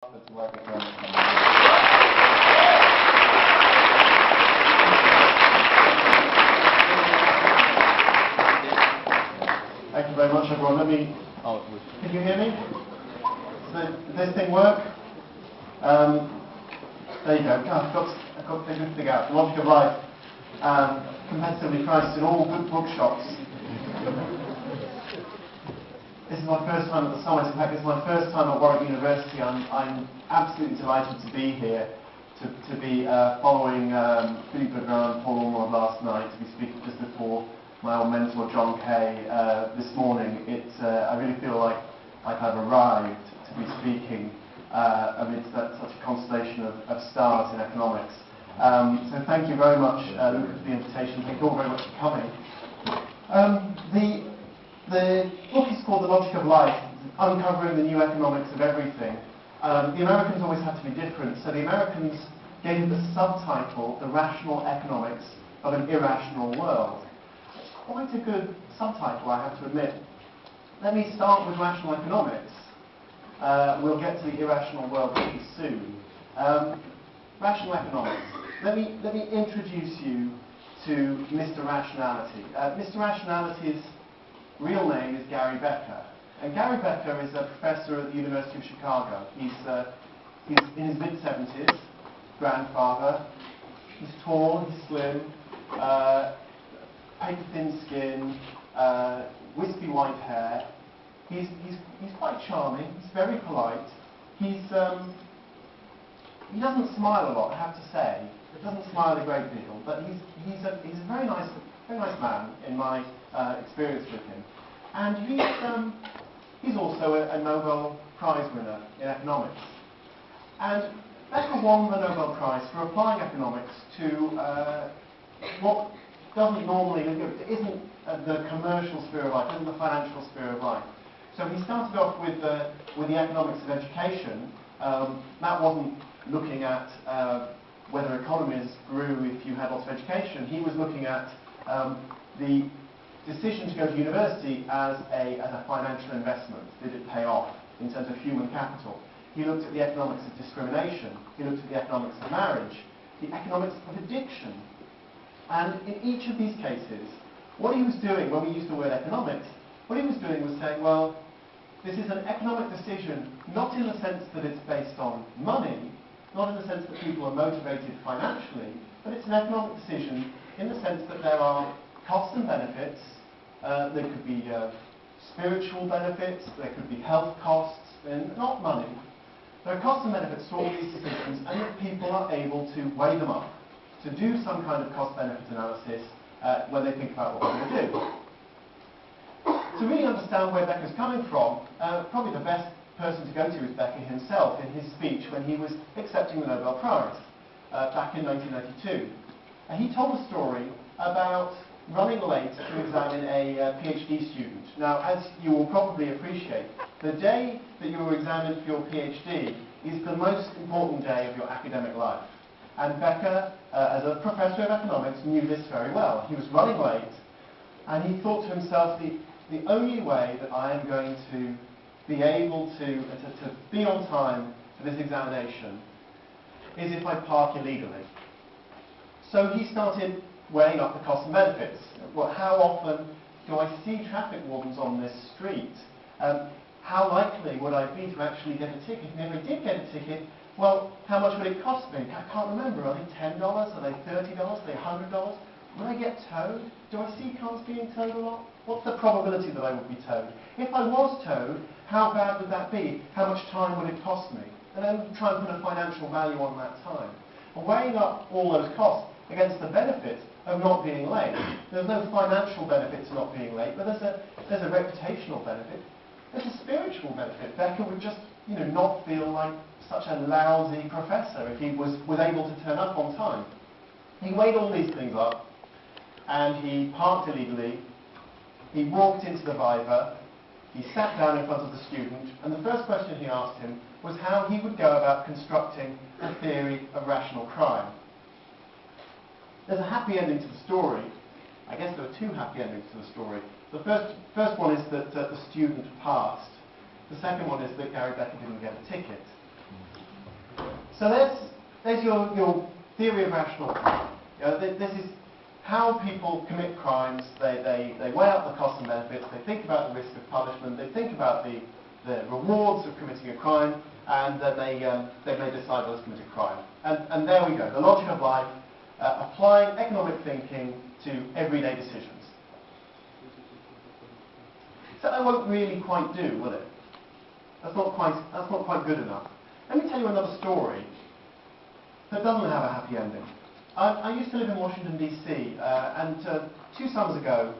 Harford to Warwick. Thank you very much, everyone. Can you hear me? Does this thing work? There you go. I've got to figure this thing out. The Logic of Life, competitively priced in all good bookshops. This is my first time at the summit. In fact, this is my first time at Warwick University. I'm absolutely delighted to be here, to be following Philippe Legrand and Paul Ormond last night, to be speaking just before my old mentor John Kay this morning. I really feel like I've arrived to be speaking amidst such a constellation of stars in economics. So thank you very much, Luke, for the invitation. Thank you all very much for coming. The book is called The Logic of Life, Uncovering the New Economics of Everything. The Americans always had to be different, so the Americans gave it the subtitle, The Rational Economics of an Irrational World. It's quite a good subtitle, I have to admit. Let me start with rational economics. We'll get to the irrational world pretty soon. Rational economics. Let me introduce you to Mr. Rationality. Mr. Rationality's real name is Gary Becker. And Gary Becker is a professor at the University of Chicago. He's in his mid-70s, grandfather. He's tall, he's slim, paper-thin skin, wispy white hair. He's quite charming, he's very polite. He doesn't smile a lot, I have to say. He doesn't smile a great deal, but he's a very nice man in my experience with him. And he's also a Nobel Prize winner in economics. And Becker won the Nobel Prize for applying economics to what doesn't normally, it isn't the commercial sphere of life, it isn't the financial sphere of life. So he started off with the economics of education. That wasn't looking at whether economies grew if you had lots of education. He was looking at the decision to go to university as a financial investment. Did it pay off in terms of human capital? He looked at the economics of discrimination. He looked at the economics of marriage, the economics of addiction. And in each of these cases, what he was doing, when we use the word economics, what he was doing was saying, well, this is an economic decision, not in the sense that it's based on money, not in the sense that people are motivated financially, but it's an economic decision in the sense that there are costs and benefits. There could be spiritual benefits, there could be health costs, and not money. There are costs and benefits to all these decisions, and that people are able to weigh them up, to do some kind of cost-benefit analysis when they think about what they're going to do. To really understand where Becker's coming from, probably the best person to go to is Becker himself in his speech when he was accepting the Nobel Prize back in 1992. And he told a story about running late to examine a PhD student. Now, as you will probably appreciate, the day that you were examined for your PhD is the most important day of your academic life. And Becker, as a professor of economics, knew this very well. He was running late, and he thought to himself, the only way that I am going to be able to be on time for this examination is if I park illegally. So he started weighing up the costs and benefits. Well, how often do I see traffic wardens on this street? How likely would I be to actually get a ticket? And if I did get a ticket, well, how much would it cost me? I can't remember. Are they $10? Are they $30? Are they $100? Would I get towed? Do I see cars being towed a lot? What's the probability that I would be towed? If I was towed, how bad would that be? How much time would it cost me? And then try and put a financial value on that time. And weighing up all those costs against the benefits of not being late. There's no financial benefit to not being late, but there's a reputational benefit. There's a spiritual benefit. Becker would just, not feel like such a lousy professor if he was able to turn up on time. He weighed all these things up, and he parked illegally. He walked into the viva. He sat down in front of the student, and the first question he asked him was how he would go about constructing a theory of rational crime. There's a happy ending to the story. I guess there are two happy endings to the story. The first one is that the student passed. The second one is that Gary Becker didn't get a ticket. So there's your theory of rational crime. You know, this is how people commit crimes. They weigh up the costs and benefits, they think about the risk of punishment, they think about the rewards of committing a crime, and then they may decide whether to commit a crime. And there we go, the logic of life, applying economic thinking to everyday decisions. So that won't really quite do, will it? That's not quite good enough. Let me tell you another story that doesn't have a happy ending. I used to live in Washington, D.C., and 2 summers ago,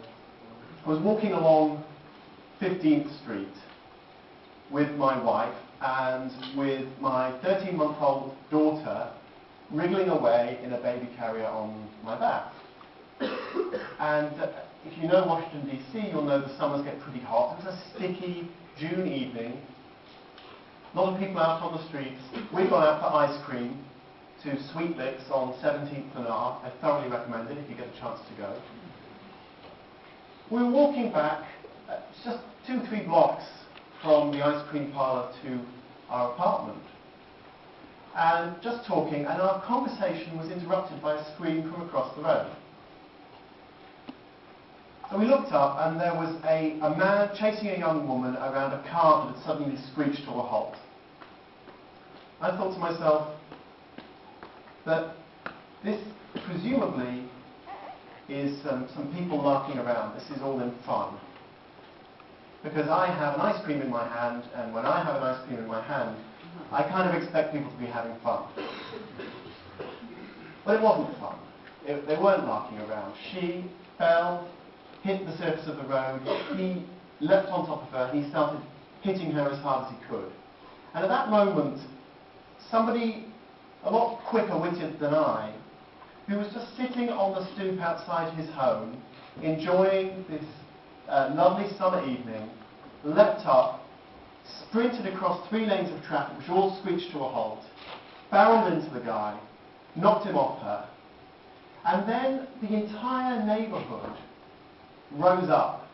I was walking along 15th Street with my wife and with my 13-month-old daughter wriggling away in a baby carrier on my back. And if you know Washington, D.C., you'll know the summers get pretty hot. It was a sticky June evening. A lot of people out on the streets. We'd gone out for ice cream to Sweet Licks on 17th and R. I thoroughly recommend it if you get a chance to go. We were walking back, just 2 or 3 blocks from the ice cream parlour to our apartment, and just talking, and our conversation was interrupted by a scream from across the road. So we looked up, and there was a man chasing a young woman around a car that had suddenly screeched to a halt. I thought to myself that this presumably is some people larking around. This is all in fun. Because I have an ice cream in my hand, and when I have an ice cream in my hand, I kind of expect people to be having fun. But it wasn't fun. They weren't larking around. She fell, hit the surface of the road, he leapt on top of her, and he started hitting her as hard as he could. And at that moment, somebody a lot quicker-witted than I, who was just sitting on the stoop outside his home, enjoying this lovely summer evening, leapt up, sprinted across 3 lanes of traffic, which all screeched to a halt, barreled into the guy, knocked him off her, and then the entire neighbourhood rose up.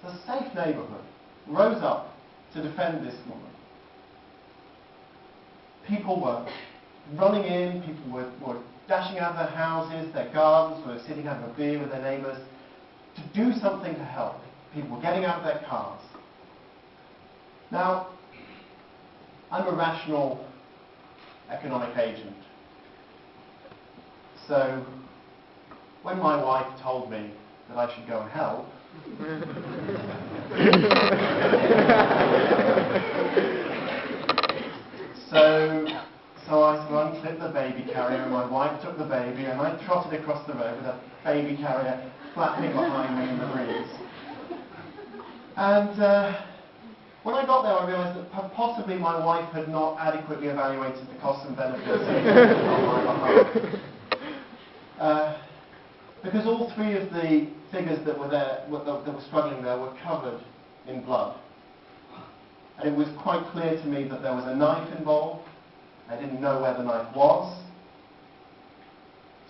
It's a safe neighbourhood. Rose up to defend this woman. People were running in, people were dashing out of their houses, their gardens, were sitting having a beer with their neighbours, to do something to help. People were getting out of their cars. Now, I'm a rational economic agent. So, when my wife told me that I should go and help, so I unclipped the baby carrier, and my wife took the baby, and I trotted across the road with a baby carrier flapping behind me in the breeze. And when I got there, I realised that possibly my wife had not adequately evaluated the costs and benefits on my behalf. Because all 3 of the figures that were there, that were struggling there, were covered in blood. And it was quite clear to me that there was a knife involved. I didn't know where the knife was.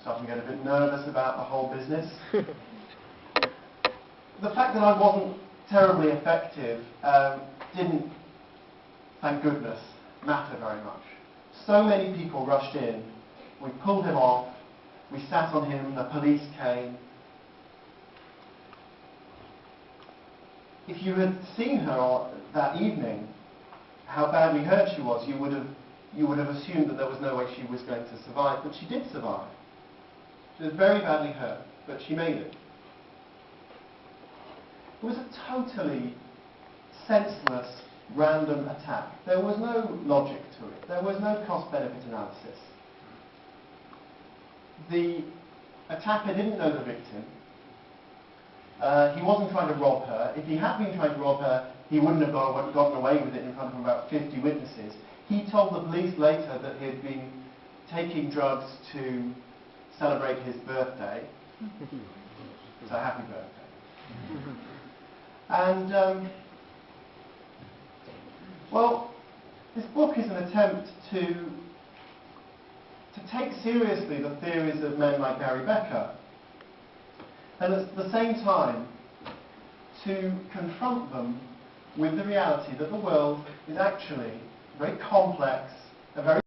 Starting to get a bit nervous about the whole business. The fact that I wasn't terribly effective didn't, thank goodness, matter very much. So many people rushed in. We pulled him off. We sat on him. The police came. If you had seen her that evening, how badly hurt she was, you would have assumed that there was no way she was going to survive, but she did survive. She was very badly hurt, but she made it. It was a totally senseless, random attack. There was no logic to it. There was no cost-benefit analysis. The attacker didn't know the victim. He wasn't trying to rob her. If he had been trying to rob her, he wouldn't have gotten away with it in front of about 50 witnesses. He told the police later that he had been taking drugs to celebrate his birthday. So happy birthday. And, well, this book is an attempt to take seriously the theories of men like Gary Becker, and at the same time to confront them with the reality that the world is actually very complex, a very